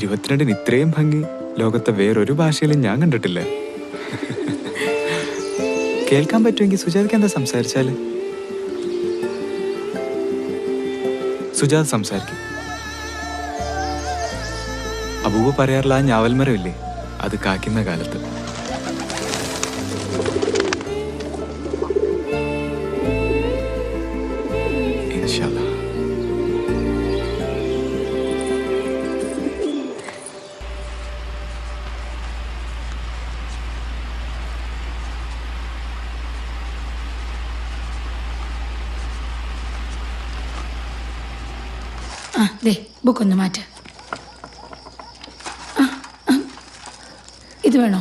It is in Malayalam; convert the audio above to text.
22-ന് ഇത്രയും ഭംഗി ലോകത്തെ വേറൊരു ഭാഷയിലും ഞാൻ കണ്ടിട്ടില്ല. കേൾക്കാൻ പറ്റുമെങ്കിൽ സുജാതയ്ക്ക് എന്താ സംസാരിച്ചാല്? സുജാത സംസാരിക്കും. അബൂബ പറയാറുള്ള ആ ഞാവൽമരമില്ലേ, അത് കാക്കുന്ന കാലത്ത്. ഇൻഷാല്ലാ. ബുക്കൊന്ന് മാറ്റ. ഇത് വേണോ?